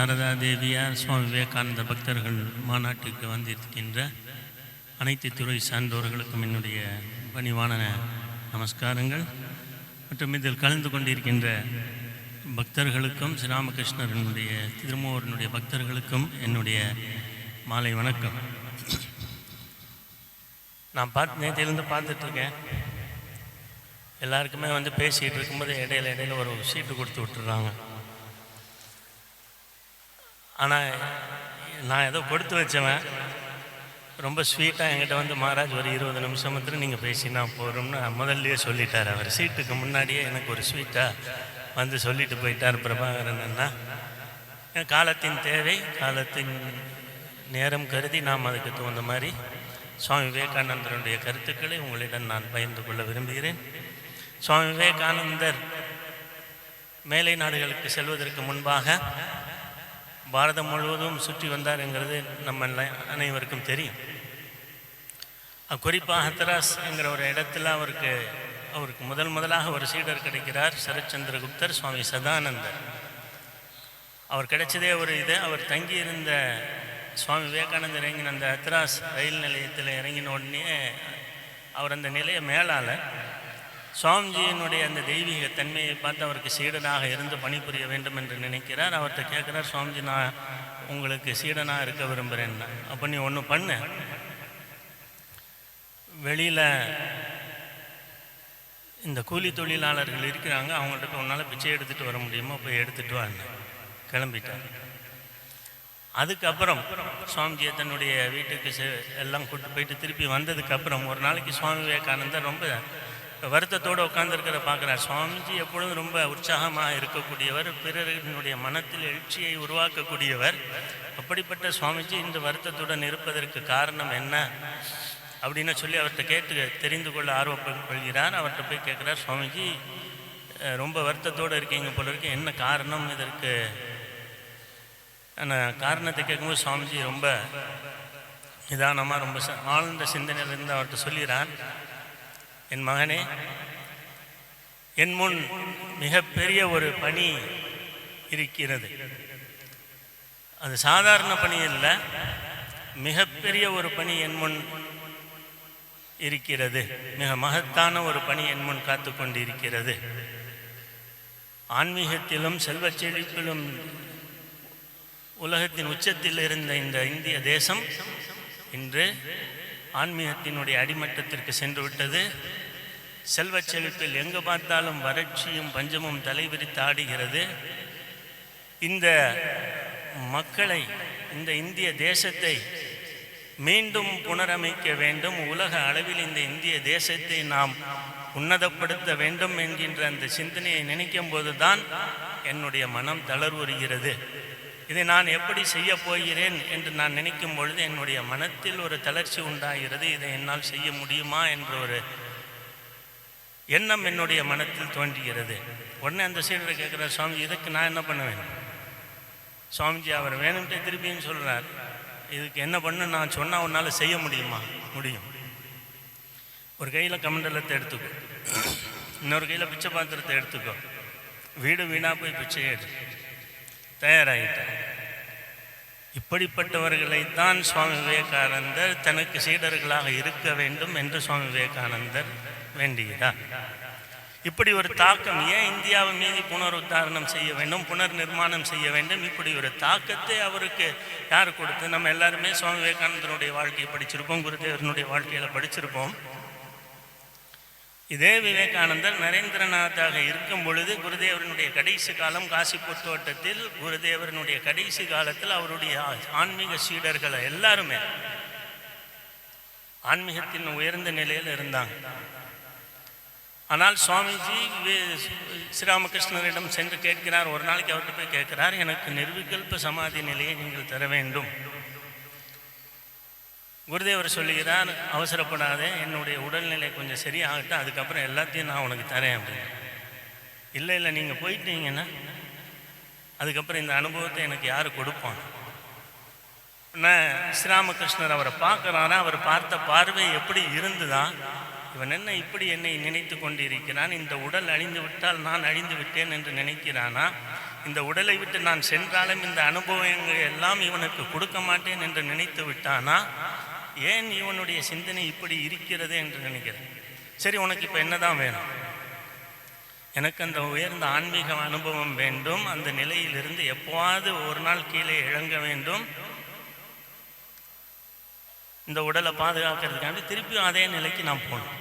சாரதா தேவியார் சுவாமி விவேகானந்த பக்தர்கள் மாநாட்டுக்கு வந்திருக்கின்ற அனைத்து துறை சார்ந்தவர்களுக்கும் என்னுடைய பணிவான நமஸ்காரங்கள். மற்றும் இதில் கலந்து கொண்டிருக்கின்ற பக்தர்களுக்கும் ஸ்ரீராமகிருஷ்ணரனுடைய திருமூவரனுடைய பக்தர்களுக்கும் என்னுடைய மாலை வணக்கம். நான் நேற்றிலிருந்து பார்த்துட்ருக்கேன். எல்லாருக்குமே பேசிகிட்டு இருக்கும்போது இடையில ஒரு சீட்டு கொடுத்து விட்டுறாங்க. ஆனால் நான் ஏதோ கொடுத்து வச்சவன் ரொம்ப ஸ்வீட்டாக என்கிட்ட மகாராஜ் ஒரு 20 நிமிஷம் மாத்திரம் நீங்கள் பேசினா போகிறோம்னு முதல்லையே சொல்லிட்டார். அவர் சீட்டுக்கு முன்னாடியே எனக்கு ஒரு ஸ்வீட்டாக சொல்லிட்டு போயிட்டார் பிரபாகரன் அண்ணா. காலத்தின் தேவை, காலத்தின் நேரம் கருதி நாம் அதுக்கு தகுந்த மாதிரி சுவாமி விவேகானந்தருடைய கருத்துக்களை உங்களிடம் நான் பகிர்ந்து கொள்ள விரும்புகிறேன். சுவாமி விவேகானந்தர் மேலை நாடுகளுக்கு செல்வதற்கு முன்பாக பாரதம் முழுவதும் சுற்றி வந்தார் என்கிறது நம்ம அனைவருக்கும் தெரியும். குறிப்பாக ஹத்ராஸ் என்கிற ஒரு இடத்துல அவருக்கு முதலாக ஒரு சீடர் கிடைக்கிறார், சரச்சந்திரகுப்தர் சுவாமி சதானந்தர். அவர் கிடைச்சதே அவர் தங்கியிருந்த சுவாமி விவேகானந்தர் இறங்கின அந்த ஹத்ராஸ் ரயில் நிலையத்தில் இறங்கின உடனே அவர் அந்த நிலைய மேலாளர் சுவாமிஜியினுடைய அந்த தெய்வீக தன்மையை பார்த்து அவருக்கு சீடனாக இருந்து பணிபுரிய வேண்டும் என்று நினைக்கிறார். அவர்கிட்ட கேட்குறார், சுவாமிஜி நான் உங்களுக்கு சீடனாக இருக்க விரும்புகிறேன்னா, அப்போ நீ ஒன்று பண்ணு, வெளியில் இந்த கூலி தொழிலாளர்கள் இருக்கிறாங்க, அவங்கள்ட்ட உன்னால் பிச்சை எடுத்துகிட்டு வர முடியுமோ போய் எடுத்துகிட்டு வாங்க. கிளம்பிட்டார். அதுக்கப்புறம் சுவாமிஜியை தன்னுடைய வீட்டுக்கு எல்லாம் கூப்பிட்டு போயிட்டு திருப்பி வந்ததுக்கப்புறம் ஒரு நாளைக்கு சுவாமி விவேகானந்தர் ரொம்ப வருத்தத்தோடு உட்கார்ந்துருக்கிற பார்க்குறார். சுவாமிஜி எப்பொழுதும் ரொம்ப உற்சாகமாக இருக்கக்கூடியவர், பிறரினுடைய மனத்தில் எழுச்சியை உருவாக்கக்கூடியவர். அப்படிப்பட்ட சுவாமிஜி இந்த வருத்தத்துடன் இருப்பதற்கு காரணம் என்ன அப்படின்னு சொல்லி அவர்கிட்ட கேட்டு தெரிந்து கொள்ள ஆர்வப்படுகிறார். அவர்கிட்ட போய் கேட்குறார், சுவாமிஜி ரொம்ப வருத்தத்தோடு இருக்கீங்க போல இருக்கு, என்ன காரணம் இதற்கு? காரணத்தை கேட்கும்போது சுவாமிஜி ரொம்ப நிதானமாக ரொம்ப ஆழ்ந்த சிந்தனையிலிருந்து அவர்கிட்ட சொல்கிறார், என் மகனே, என் முன் மிகப்பெரிய ஒரு பணி இருக்கிறது. அது சாதாரண பணி இல்லை, மிகப்பெரிய ஒரு பணி என் முன் இருக்கிறது. மிக மகத்தான ஒரு பணி என் முன் காத்து கொண்டு இருக்கிறது. ஆன்மீகத்திலும் செல்வச் செழிப்பிலும் உலகத்தின் உச்சத்தில் இருந்த இந்த இந்திய தேசம் இன்று ஆன்மீகத்தினுடைய அடிமட்டத்திற்கு சென்று விட்டது. செல்வச் செழிப்பில் எங்கு பார்த்தாலும் வறட்சியும் பஞ்சமும் தலைவிரித்து ஆடுகிறது. இந்த மக்களை, இந்த இந்திய தேசத்தை மீண்டும் புனரமைக்க வேண்டும், உலக அளவில் இந்த இந்திய தேசத்தை நாம் உன்னதப்படுத்த வேண்டும் என்கின்ற அந்த சிந்தனையை நினைக்கும் போதுதான் என்னுடைய மனம் தளர்வுறுகிறது. இதை நான் எப்படி செய்ய போகிறேன் என்று நான் நினைக்கும் பொழுது என்னுடைய மனத்தில் ஒரு தளர்ச்சி உண்டாகிறது. இதை என்னால் செய்ய முடியுமா என்ற ஒரு எண்ணம் என்னுடைய மனத்தில் தோன்றுகிறது. உடனே அந்த சீடரை கேட்குறார், சுவாமிஜி இதுக்கு நான் என்ன பண்ண வேண்டும்? சுவாமிஜி அவர் வேணும்ட்டு திருப்பின்னு சொல்கிறார், இதுக்கு என்ன பண்ண நான் சொன்னால் உன்னால் செய்ய முடியுமா? முடியும். ஒரு கையில் கமண்டலத்தை எடுத்துக்கோ, இன்னொரு கையில் பிச்சை பாத்திரத்தை எடுத்துக்கோ, வீடு வீணாக போய் பிச்சை எடு, தயாராகிட்டார். இப்படிப்பட்டவர்களைத்தான் சுவாமி விவேகானந்தர் தனக்கு சீடர்களாக இருக்க வேண்டும் என்று சுவாமி விவேகானந்தர் வேண்டுகிறார். இப்படி ஒரு தாக்கம், ஏன் இந்தியாவை மீது புனருத்தாரணம் செய்ய வேண்டும், புனர் நிர்மாணம் செய்ய வேண்டும், இப்படி ஒரு தாக்கத்தை அவருக்கு யார் கொடுத்து? நம்ம எல்லாருமே சுவாமி விவேகானந்தருடைய வாழ்க்கையை படிச்சிருப்போம், குருதேவனுடைய வாழ்க்கையில் படிச்சிருப்போம். இதே விவேகானந்தர் நரேந்திரநாத்தாக இருக்கும் பொழுது குருதேவரனுடைய கடைசி காலம் காசிப்பூர் தோட்டத்தில், குருதேவரனுடைய கடைசி காலத்தில் அவருடைய ஆன்மீக சீடர்களை எல்லாருமே ஆன்மீகத்தின் உயர்ந்த நிலையில் இருந்தாங்க. ஆனால் சுவாமிஜி ஸ்ரீராமகிருஷ்ணரிடம் சென்று கேட்கிறார். ஒரு நாளைக்கு அவர்கிட்ட போய் கேட்கிறார், எனக்கு நிர்விகல்ப சமாதி நிலையை நீங்கள் தர வேண்டும். குருதேவர் சொல்லுகிறார், அவசரப்படாதே, என்னுடைய உடல்நிலை கொஞ்சம் சரியாகட்டும், அதுக்கப்புறம் எல்லாத்தையும் நான் உனக்கு தரேன் அப்படின்னு. இல்லை நீங்கள் போயிட்டீங்கன்னா அதுக்கப்புறம் இந்த அனுபவத்தை எனக்கு யார் கொடுப்பான்? ஸ்ரீராமகிருஷ்ணர் அவரை பார்க்குறாரா, அவர் பார்த்த பார்வை எப்படி இருந்துதான், இவன் என்ன இப்படி என்னை நினைத்து கொண்டிருக்கிறான், இந்த உடல் அழிந்து விட்டால் நான் அழிந்து விட்டேன் என்று நினைக்கிறானா, இந்த உடலை விட்டு நான் சென்றாலும் இந்த அனுபவங்கள் எல்லாம் இவனுக்கு கொடுக்க மாட்டேன் என்று நினைத்து விட்டானா, ஏன் இவனுடைய சிந்தனை இப்படி இருக்கிறது என்று நினைக்கிறேன். சரி, உனக்கு இப்போ என்னதான் வேணும்? எனக்கு அந்த உயர்ந்த ஆன்மீக அனுபவம் வேண்டும், அந்த நிலையிலிருந்து எப்போவாது ஒரு நாள் கீழே இறங்க வேண்டும், இந்த உடலை பாதுகாக்கிறதுக்காண்டி திருப்பியும் அதே நிலைக்கு நான் போகணும்.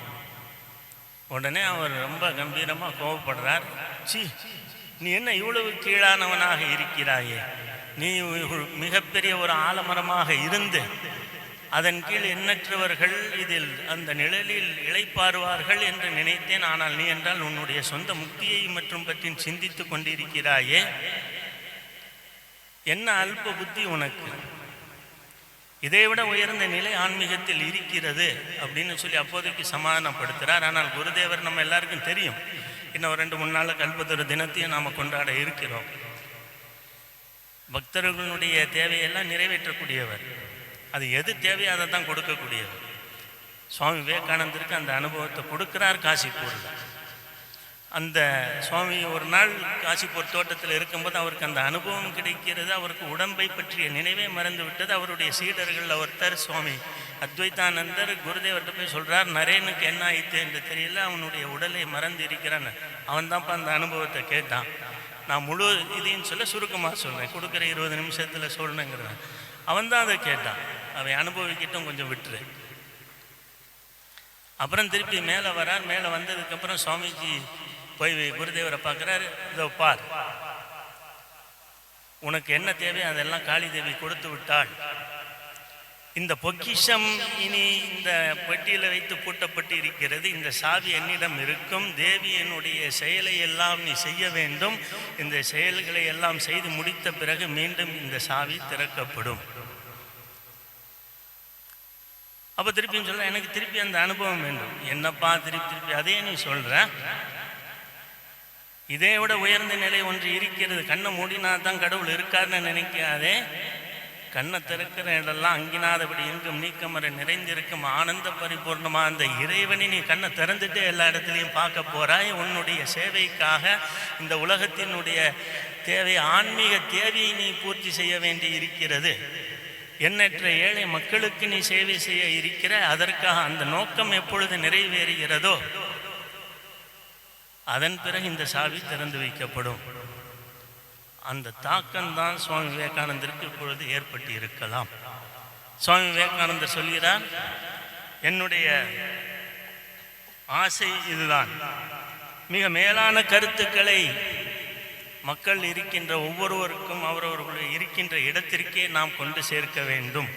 உடனே அவர் ரொம்ப கம்பீரமாக கோபப்படுறார். சி, நீ என்ன இவ்வளவு கீழானவனாக இருக்கிறாயே? நீ மிகப்பெரிய ஒரு ஆலமரமாக இருந்து அதன் கீழ் எண்ணற்றவர்கள் இதில் அந்த நிழலில் இளைப்பாறுவார்கள் என்று நினைத்தேன். ஆனால் நீ என்றால் உன்னுடைய சொந்த முக்தியை மற்றும் பற்றி சிந்தித்து கொண்டிருக்கிறாயே, என்ன அல்ப புத்தி உனக்கு? இதைவிட உயர்ந்த நிலை ஆன்மீகத்தில் இருக்கிறது அப்படின்னு சொல்லி அப்போதைக்கு சமாதானப்படுத்துகிறார். ஆனால் குருதேவர் நம்ம எல்லாருக்கும் தெரியும், இன்னும் 2-3 நாள் கல்பத்தொரு தினத்தையும் நாம் கொண்டாட இருக்கிறோம். பக்தர்களுடைய தேவையெல்லாம் நிறைவேற்றக்கூடியவர், அது எது தேவையோ அதை தான் கொடுக்கக்கூடியவர். சுவாமி விவேகானந்தருக்கு அந்த அனுபவத்தை கொடுக்கிறார் காசிப்பூரில். அந்த சுவாமி ஒரு நாள் காசிப்பூர் தோட்டத்தில் இருக்கும்போது அவருக்கு அந்த அனுபவம் கிடைக்கிறது. அவருக்கு உடம்பை பற்றிய நினைவே மறந்து விட்டது. அவருடைய சீடர்கள் ஒருத்தர் சுவாமி அத்வைதானந்தர் குருதேவர்கிட்ட போய் சொல்கிறார், நரேனுக்கு என்ன ஆயிற்று என்று தெரியல, அவனுடைய உடலை மறந்து இருக்கிறான்னு. அவன் தான்ப்பா அந்த அனுபவத்தை கேட்டான். நான் முழு இதையும் சொல்ல சுருக்கமாக சொல்கிறேன், கொடுக்குற 20 நிமிஷத்தில் சொல்லணுங்கிறேன். அவன் தான் அதை கேட்டான். அவன் அனுபவிக்கிட்டும் கொஞ்சம் விட்டுரு. அப்புறம் திருப்பி மேலே வரார். மேலே வந்ததுக்கப்புறம் சுவாமிஜி போய் குருதேவரை பார்க்குறாரு. இதோ பார், உனக்கு என்ன தேவை அதெல்லாம் காளி தேவி கொடுத்து விட்டாள். இந்த பொக்கிஷம் இனி இந்த பெட்டியில் வைத்து பூட்டப்பட்டு இருக்கிறது. இந்த சாவி என்னிடம் இருக்கும். தேவி என்னுடைய செயலை எல்லாம் நீ செய்ய வேண்டும். இந்த செயல்களை எல்லாம் செய்து முடித்த பிறகு மீண்டும் இந்த சாவி திறக்கப்படும். அப்போ திருப்பியும் சொல்ல, எனக்கு திருப்பி அந்த அனுபவம் வேண்டும். என்னப்பா திருப்பி அதே நீ சொல்ற? இதை விட உயர்ந்த நிலை ஒன்று இருக்கிறது. கண்ணை மூடினா தான் கடவுள் இருக்காருன்னு நினைக்காதே. கண்ணை திறக்கிற இடெல்லாம் அங்கினாதபடி எங்கும் நீக்கமர நிறைந்திருக்கும் ஆனந்த பரிபூர்ணமா அந்த இறைவனை நீ கண்ணை திறந்துட்டு எல்லா இடத்துலையும் பார்க்க போறாய். உன்னுடைய சேவைக்காக இந்த உலகத்தினுடைய தேவை, ஆன்மீக தேவையை நீ பூர்த்தி செய்ய வேண்டி இருக்கிறது. எண்ணற்ற ஏழை மக்களுக்கு நீ சேவை செய்ய இருக்கிற. அதற்காக அந்த நோக்கம் எப்பொழுது நிறைவேறுகிறதோ அதன் பிறகு இந்த சாவி திறந்து வைக்கப்படும். அந்த தாக்கம்தான் சுவாமி விவேகானந்தருக்கு இப்பொழுது ஏற்பட்டு இருக்கலாம். சுவாமி விவேகானந்தர் சொல்கிறார், என்னுடைய ஆசை இதுதான். மிக மேலான கருத்துக்களை மக்கள் இருக்கின்ற ஒவ்வொருவருக்கும் அவரவர்களுடைய இருக்கின்ற இடத்திற்கே நாம் கொண்டு சேர்க்க வேண்டும்.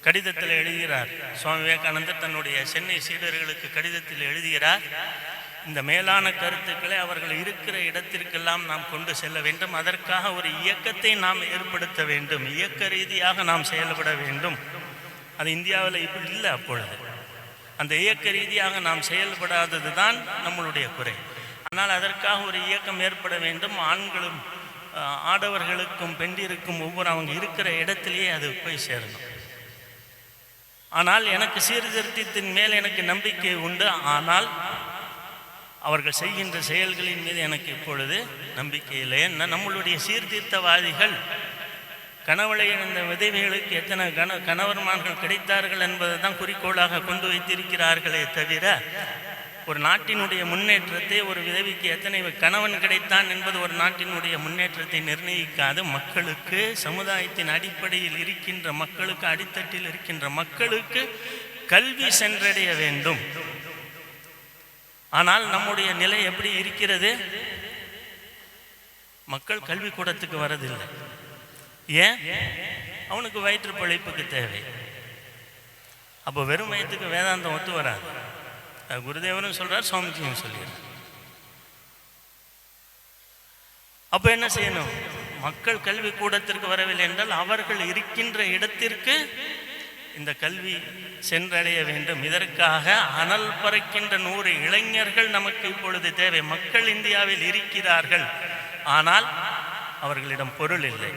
கடிதத்தில் எழுதுகிறார் சுவாமி விவேகானந்தர், தன்னுடைய சென்னை சீடர்களுக்கு கடிதத்தில் எழுதுகிறார், இந்த மேலான கருத்துக்களை அவர்கள் இருக்கிற இடத்திற்கெல்லாம் நாம் கொண்டு செல்ல வேண்டும். அதற்காக ஒரு இயக்கத்தை நாம் ஏற்படுத்த வேண்டும். இயக்க ரீதியாக நாம் செயல்பட வேண்டும். அது இந்தியாவில் இப்படி இல்லை. அப்பொழுது அந்த இயக்க ரீதியாக நாம் செயல்படாதது தான் நம்மளுடைய குறை. ஆனால் அதற்காக ஒரு இயக்கம் ஏற்பட வேண்டும். ஆண்களும் ஆடவர்களுக்கும் பெண்டிருக்கும் ஒவ்வொரு அவங்க இருக்கிற இடத்திலேயே அது போய் சேரணும். ஆனால் எனக்கு சீர்திருத்தத்தின் மேல் எனக்கு நம்பிக்கை உண்டு. ஆனால் அவர்கள் செய்கின்ற செயல்களின் மீது எனக்கு இப்பொழுது நம்பிக்கை இல்லை. என்ன, நம்மளுடைய சீர்திருத்தவாதிகள் கணவளை இழந்த விதவைகளுக்கு எத்தனை கணவர்மார்கள் கிடைத்தார்கள் என்பதை தான் குறிக்கோளாக கொண்டு வைத்திருக்கிறார்களே தவிர, ஒரு நாட்டினுடைய முன்னேற்றத்தை, ஒரு விதவிக்கு எத்தனை கணவன் கிடைத்தான் என்பது ஒரு நாட்டினுடைய முன்னேற்றத்தை நிர்ணயிக்காது. மக்களுக்கு, சமுதாயத்தின் அடிப்படையில் இருக்கின்ற மக்களுக்கு, அடித்தட்டில் இருக்கின்ற மக்களுக்கு கல்வி சென்றடைய வேண்டும். ஆனால் நம்முடைய நிலை எப்படி இருக்கிறது? மக்கள் கல்வி கூடத்துக்கு வரதில்லை. ஏன்? அவனுக்கு வயிற்று பிழைப்புக்கு தேவை. அப்போ வெறும் வயிற்றுக்கு வேதாந்தம் ஒத்து வராது. குருதேவரும் சொல்றார், சுவாமிஜியும் சொல்லிடுறார். அப்போ என்ன செய்யணும்? மக்கள் கல்வி கூடத்திற்கு வரவில்லை என்றால் அவர்கள் இருக்கின்ற இடத்திற்கு இந்த கல்வி சென்றடைய வேண்டும். இதற்காக அனல் பறக்கின்ற 100 இளைஞர்கள் நமக்கு இப்பொழுது தேவை. மக்கள் இந்தியாவில் இருக்கிறார்கள், ஆனால் அவர்களிடம் பொருள் இல்லை.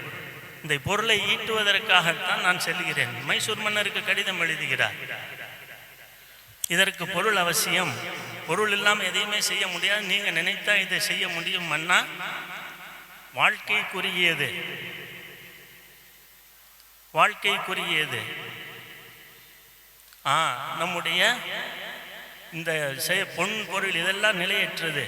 இந்த பொருளை ஈட்டுவதற்காகத்தான் நான் செல்கிறேன். மைசூர் மன்னருக்கு கடிதம் எழுதுகிறார், இதற்கு பொருள் அவசியம், பொருள் இல்லாமல் எதையுமே செய்ய முடியாது, நீங்கள் நினைத்தா இதை செய்ய முடியும் மன்னா, வாழ்க்கைக்குரியது, வாழ்க்கைக்குரியது. நம்முடைய இந்த பொன் பொருள் இதெல்லாம் நிலையற்றது.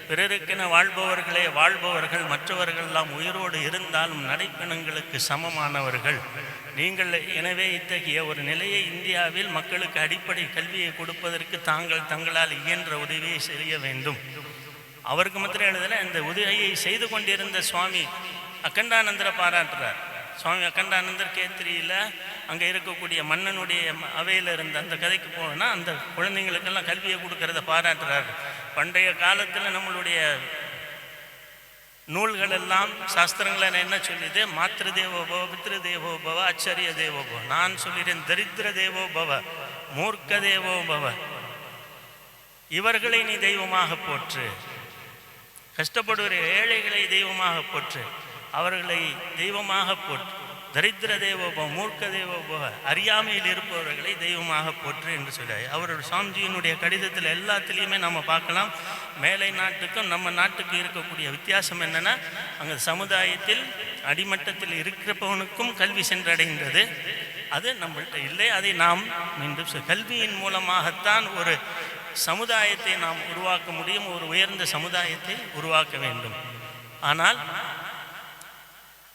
பிறருக்கென வாழ்பவர்களே வாழ்பவர்கள், மற்றவர்கள் எல்லாம் உயிரோடு இருந்தாலும் நடைப்பெணங்களுக்கு சமமானவர்கள் நீங்கள். எனவே இத்தகைய ஒரு நிலையை இந்தியாவில் மக்களுக்கு அடிப்படை கல்வியை கொடுப்பதற்கு தாங்கள் தங்களால் இயன்ற உதவியை செய்ய வேண்டும். அவருக்கு மாத்திரம் எழுதலை, இந்த உதவியை செய்து கொண்டிருந்த சுவாமி அக்கண்டானந்தரை பாராட்டுறார். சுவாமி அக்கண்டானந்தர் கேத்திரியில் அங்கே இருக்கக்கூடிய மன்னனுடைய அவையில் இருந்த அந்த கதைக்கு போனால் அந்த குழந்தைங்களுக்கெல்லாம் கல்வியை கொடுக்கறத பாராட்டுறாரு. பண்டைய காலத்தில் நம்மளுடைய நூல்கள் எல்லாம் சாஸ்திரங்களை என்ன சொல்லிது? மாத்திரு தேவோபவ, பித்ரு தேவோபவ, ஆச்சரிய தேவோபவ. நான் சொல்லிடுறேன், தரித்திர தேவோபவ, மூர்க்க தேவோபவ. இவர்களை நீ தெய்வமாக போற்று. கஷ்டப்படுகிற ஏழைகளை தெய்வமாக போற்று, அவர்களை தெய்வமாக போற்று. தரித்திர தேவோபவ, மூர்க்க தேவோபவ, அறியாமையில் இருப்பவர்களை தெய்வமாக போற்று என்று சொல்றாரு. அவரோட சாமிஜியினுடைய கடிதத்தில் எல்லாத்துலேயுமே நம்ம பார்க்கலாம். மேலை நாட்டுக்கும் நம்ம நாட்டுக்கு இருக்கக்கூடிய வித்தியாசம் என்னென்னா, அங்கே சமுதாயத்தில் அடிமட்டத்தில் இருக்கிறப்பவனுக்கும் கல்வி சென்றடைந்தது. அது நம்மள்கிட்ட இல்லை. அதை நாம் மீண்டும் கல்வியின் மூலமாகத்தான் ஒரு சமுதாயத்தை நாம் உருவாக்க முடியும், ஒரு உயர்ந்த சமுதாயத்தை உருவாக்க வேண்டும். ஆனால்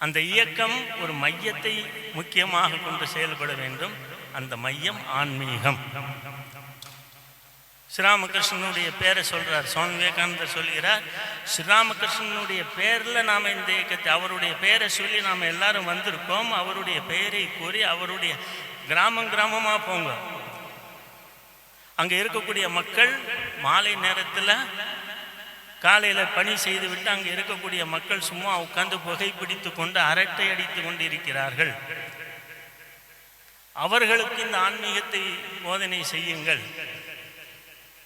அந்த இயக்கம் ஒரு மையத்தை முக்கியமாக கொண்டு செயல்பட வேண்டும். அந்த மையம் ஆன்மீகம். ஸ்ரீராமகிருஷ்ணனுடைய பேரை சொல்றார் சுவாமி விவேகானந்தர். சொல்கிறார், ஸ்ரீராமகிருஷ்ணனுடைய பேரில் நாம் இந்த இயக்கத்தை, அவருடைய பேரை சொல்லி நாம் எல்லாரும் வந்திருக்கோம். அவருடைய பெயரை கூறி அவருடைய கிராமமாக போங்க. அங்கே இருக்கக்கூடிய மக்கள் மாலை நேரத்தில் காலையில் பணி செய்துவிட்டு அங்கே இருக்கக்கூடிய மக்கள் சும்மா உட்கார்ந்து புகைப்பிடித்து கொண்டு அரட்டை அடித்து கொண்டு இருக்கிறார்கள். அவர்களுக்கு இந்த ஆன்மீகத்தை போதனை செய்யுங்கள்.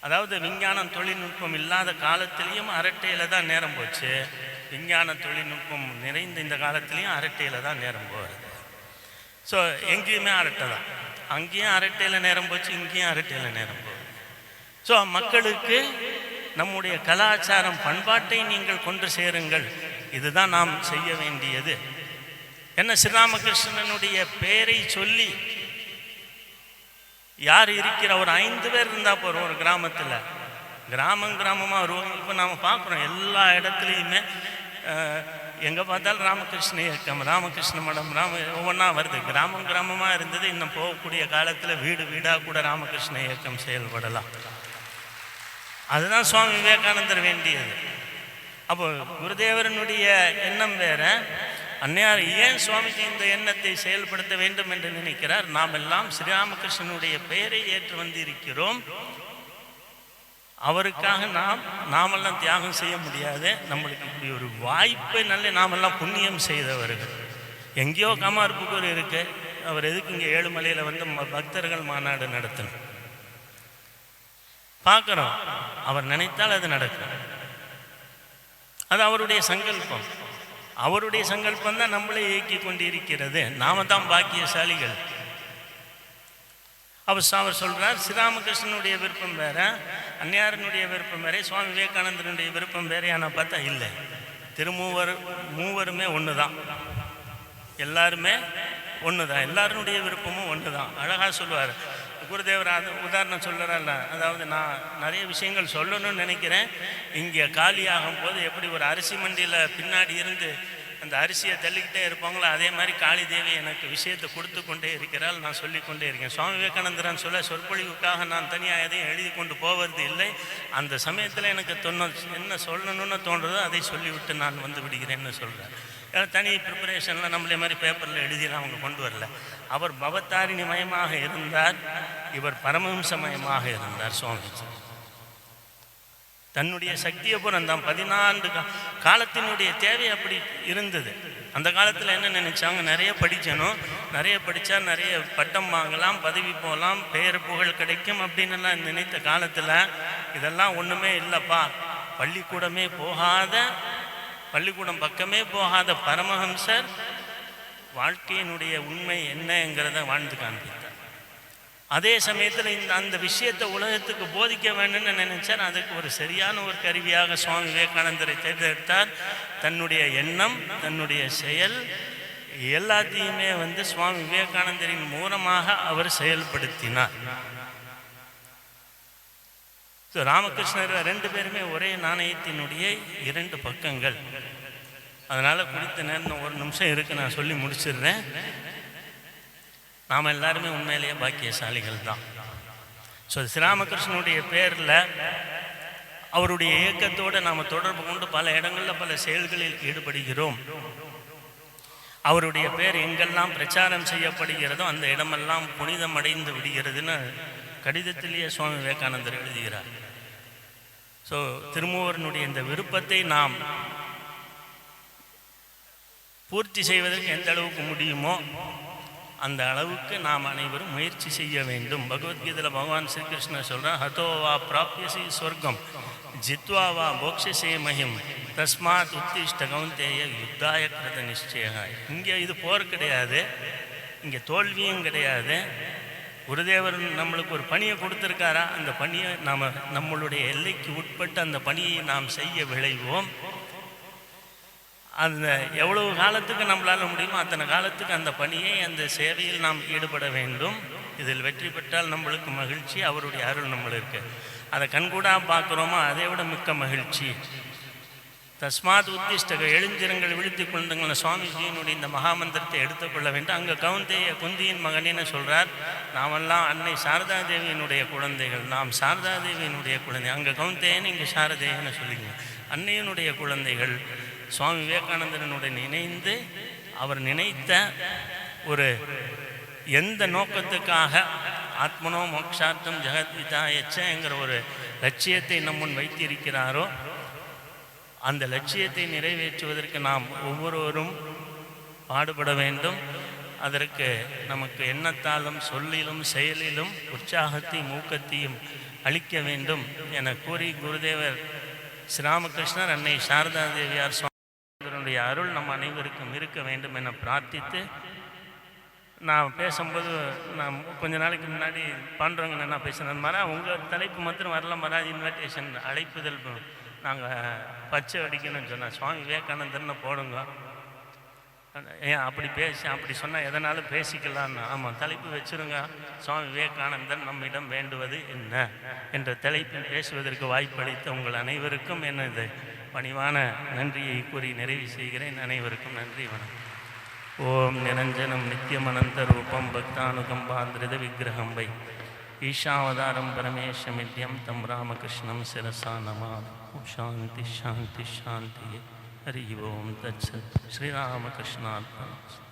அதாவது விஞ்ஞானம் தொழில்நுட்பம் இல்லாத காலத்திலையும் அரட்டையில் தான் நேரம் போச்சு. விஞ்ஞான தொழில்நுட்பம் நிறைந்த இந்த காலத்திலையும் அரட்டையில் தான் நேரம் போகுது. ஸோ எங்கேயுமே அரட்டை தான். அங்கேயும் அரட்டையில் நேரம் போச்சு, இங்கேயும் அரட்டையில் நேரம் போகுது. ஸோ மக்களுக்கு நம்முடைய கலாச்சாரம் பண்பாட்டை நீங்கள் கொண்டு சேருங்கள். இதுதான் நாம் செய்ய வேண்டியது. என்ன, ஸ்ரீராமகிருஷ்ணனுடைய பெயரை சொல்லி யார் இருக்கிற ஒரு 5 பேர் இருந்தால் போகிறோம் ஒரு கிராமத்தில். கிராமமாக வருவாங்க. இப்போ நாம் பார்க்குறோம் எல்லா இடத்துலையுமே எங்கே பார்த்தாலும் ராமகிருஷ்ண இயக்கம், ராமகிருஷ்ண மடம், ஒவ்வொன்றா வருது. கிராமமாக இருந்தது. இன்னும் போகக்கூடிய காலத்தில் வீடு வீடாக கூட ராமகிருஷ்ண இயக்கம் செயல்படலாம். அதுதான் சுவாமி விவேகானந்தர் வேண்டியது. அப்போ குருதேவரனுடைய எண்ணம் வேற. அன்னையார் ஏன் சுவாமிஜி இந்த எண்ணத்தை செயல்படுத்த வேண்டும் என்று நினைக்கிறார்? நாம் எல்லாம் ஸ்ரீராமகிருஷ்ணனுடைய பெயரை ஏற்று வந்திருக்கிறோம். அவருக்காக நாமெல்லாம் தியாகம் செய்ய முடியாது. நம்மளுக்கு இப்படி ஒரு வாய்ப்பை நாமெல்லாம் புண்ணியம் செய்தவர்கள். எங்கேயோ காமார்புக்கூர் இருக்கு. அவர் எதுக்கு இங்கே ஏழுமலையில் வந்து பக்தர்கள் மாநாடு நடத்தணும்? பார்க்குறோம். அவர் நினைத்தால் அது நடக்கும். அது அவருடைய சங்கல்பம். அவருடைய சங்கல்பம் தான் நம்மளை இயக்கி கொண்டு இருக்கிறது. நாம தான் பாக்கியசாலிகள். அவர் சொல்றார், ஸ்ரீராமகிருஷ்ணனுடைய விருப்பம் வேற, அன்னையாரனுடைய விருப்பம் வேற, சுவாமி விவேகானந்தனுடைய விருப்பம் வேறையான பார்த்தா இல்லை. மூவருமே ஒன்று தான். எல்லாருமே ஒன்று தான். எல்லாருடைய விருப்பமும் ஒன்று தான். அழகாக சொல்லுவார் குருதேவர். அது உதாரணம் சொல்லுறாருல, அதாவது நான் நிறைய விஷயங்கள் சொல்லணும்னு நினைக்கிறேன். இங்கே காலியாகும் போது எப்படி ஒரு அரிசி மண்டியில் பின்னாடி இருந்து அந்த அரிசியை தள்ளிக்கிட்டே இருப்பாங்களோ, அதே மாதிரி காளி தேவி எனக்கு விஷயத்தை கொடுத்து கொண்டே இருக்கிறாள். நான் சொல்லிக்கொண்டே இருக்கேன். சுவாமி விவேகானந்தரன் சொல்ல, சொற்பொழிவுக்காக நான் தனியாக எதையும் எழுதி கொண்டு போவது இல்லை. அந்த சமயத்தில் எனக்கு என்ன சொல்லணும்னு தோன்றதோ அதை சொல்லிவிட்டு நான் வந்து விடுகிறேன்னு சொல்கிறேன். தனி ப்ரிப்பரேஷனில் நம்மளே மாதிரி பேப்பரில் எழுதிலாம் அவங்க கொண்டு வரல. அவர் பவத்தாரிணி மயமாக இருந்தார், இவர் பரமஹம்சமயமாக இருந்தார். சுவாமிஜி தன்னுடைய சக்தியை பூரா தான் 14 காலத்தினுடைய தேவை அப்படி இருந்தது. அந்த காலத்தில் என்ன நினைச்சாங்க, நிறைய படிக்கணும், நிறைய படித்தா நிறைய பட்டம் வாங்கலாம், பதவி போகலாம், பெயர் புகழ் கிடைக்கும் அப்படின்னுலாம் நினைத்த காலத்தில் இதெல்லாம் ஒன்றுமே இல்லைப்பா. பள்ளிக்கூடம் பக்கமே போகாத பரமஹம்சர் வாழ்க்கையினுடைய உண்மை என்னங்கிறத வாழ்ந்து காண்பித்தார். அதே சமயத்தில் அந்த விஷயத்தை உலகத்துக்கு போதிக்க வேண்டும்னு நினைச்சார். அதுக்கு ஒரு சரியான ஒரு கருவியாக சுவாமி விவேகானந்தரை தேர்ந்தெடுத்தார். தன்னுடைய எண்ணம், தன்னுடைய செயல் எல்லாத்தையுமே சுவாமி விவேகானந்தரின் மூலமாக அவர் செயல்படுத்தினார். ராமகிருஷ்ணர் 2 பேருமே ஒரே நாணயத்தினுடைய 2 பக்கங்கள். அதனால் குறித்த நேரம் ஒரு நிமிஷம் இருக்கு, நான் சொல்லி முடிச்சிடுறேன். நாம் எல்லாருமே உண்மையிலேயே பாக்கியசாலிகள் தான். ஸ்ரீராமகிருஷ்ணனுடைய பேரில் அவருடைய இயக்கத்தோடு நாம் தொடர்பு கொண்டு பல இடங்களில் பல செயல்களில் ஈடுபடுகிறோம். அவருடைய பேர் எங்கெல்லாம் பிரச்சாரம் செய்யப்படுகிறதோ அந்த இடமெல்லாம் புனிதம் அடைந்து விடுகிறதுன்னு கடிதத்திலேயே சுவாமி விவேகானந்தர் எழுதுகிறார். திருமூவரனுடைய இந்த விருப்பத்தை நாம் பூர்த்தி செய்வதற்கு எந்த அளவுக்கு முடியுமோ அந்த அளவுக்கு நாம் அனைவரும் முயற்சி செய்ய வேண்டும். பகவத்கீதையில் பகவான் ஸ்ரீகிருஷ்ணர் சொல்கிறார், ஹதோவா பிராப்யசி சொர்க்கம் ஜித்வாவா போக்ஷசே மகிம் தஸ்மாத் உத்திஷ்ட கௌந்தேய யுத்தாய கிருத நிச்சய. இங்கே இது போர் கிடையாது, இங்கே தோல்வியும் கிடையாது. குருதேவர் நம்மளுக்கு ஒரு பணியை கொடுத்துருக்காரா, அந்த பணியை நாம் நம்மளுடைய எல்லைக்கு உட்பட்டு அந்த பணியை நாம் செய்ய விளைவோம். அந்த எவ்வளவு காலத்துக்கு நம்மளால் முடியுமோ அத்தனை காலத்துக்கு அந்த பணியை, அந்த சேவையில் நாம் ஈடுபட வேண்டும். இதில் வெற்றி பெற்றால் நம்மளுக்கு மகிழ்ச்சி, அவருடைய அருள் நம்மளுக்கு. அதை கண்கூடாக பார்க்குறோமோ அதை விட மிக்க மகிழ்ச்சி. தஸ்மாத் உத்திஷ்டக, எழுந்திரங்கள் விழித்து கொண்டுங்கள சுவாமிஜியினுடைய இந்த மகாமந்திரத்தை எடுத்துக்கொள்ள வேண்டும். அங்கே கவுந்தேய குந்தியின் மகனேன்னு சொல்கிறார். நாமெல்லாம் அன்னை சாரதா தேவியினுடைய குழந்தைகள், நாம் சாரதா தேவியினுடைய குழந்தை. அங்கே கவுந்தேயன்னு இங்கே சாரதேயன்னு சொல்லிங்க. அன்னையினுடைய குழந்தைகள் சுவாமி விவேகானந்தனுடன் இணைந்து அவர் நினைத்த ஒரு எந்த நோக்கத்துக்காக ஆத்மனோ மோக்ஷார்த்தம் ஜெகத்விதாயச்சங்கிற ஒரு லட்சியத்தை நம்முன் வைத்திருக்கிறாரோ அந்த லட்சியத்தை நிறைவேற்றுவதற்கு நாம் ஒவ்வொருவரும் பாடுபட வேண்டும். அதற்கு நமக்கு எண்ணத்தாலும் சொல்லிலும் செயலிலும் உற்சாகத்தையும் ஊக்கத்தையும் அளிக்க வேண்டும் என கூறி குருதேவர் ஸ்ரீராமகிருஷ்ணர் அன்னை சாரதா தேவியார் சுவாமியுடைய அருள் நம் அனைவருக்கும் இருக்க வேண்டும் என பிரார்த்தித்து, நான் பேசும்போது நான் கொஞ்ச நாளைக்கு முன்னாடி பாண்டுறவங்க என்ன பேசுனது மாதிரி உங்கள் தலைப்பு மாத்திரம் வரல மராஜ் இன்விடேஷன் அழைப்புதல் நாங்கள் பச்சை அடிக்கணும்னு சொன்னேன். சுவாமி விவேகானந்தர்னு போடுங்க. ஏன் அப்படி சொன்னால் எதனாலும் பேசிக்கலான்னு. ஆமாம், தலைப்பு வச்சுருங்க. சுவாமி விவேகானந்தர் நம்மிடம் வேண்டுவது என்ன என்ற தலைப்பில் பேசுவதற்கு வாய்ப்பளித்த உங்கள் அனைவருக்கும் எனது பணிவான நன்றியை கூறி நிறைவு செய்கிறேன். அனைவருக்கும் நன்றி, வணக்கம். ஓம் நிரஞ்சனம் நித்தியமனந்த ரூபம் பக்தானுகம்பாந்திரித விக்கிரகம் வை ஈஷாவதாரம் பரமேஷமித்யம் தம் ராமகிருஷ்ணம் சிரசா நமாமி. शांति शांति शांति. हरि ओम तत्सत्. श्री रामकृष्णार्पणमस्तु.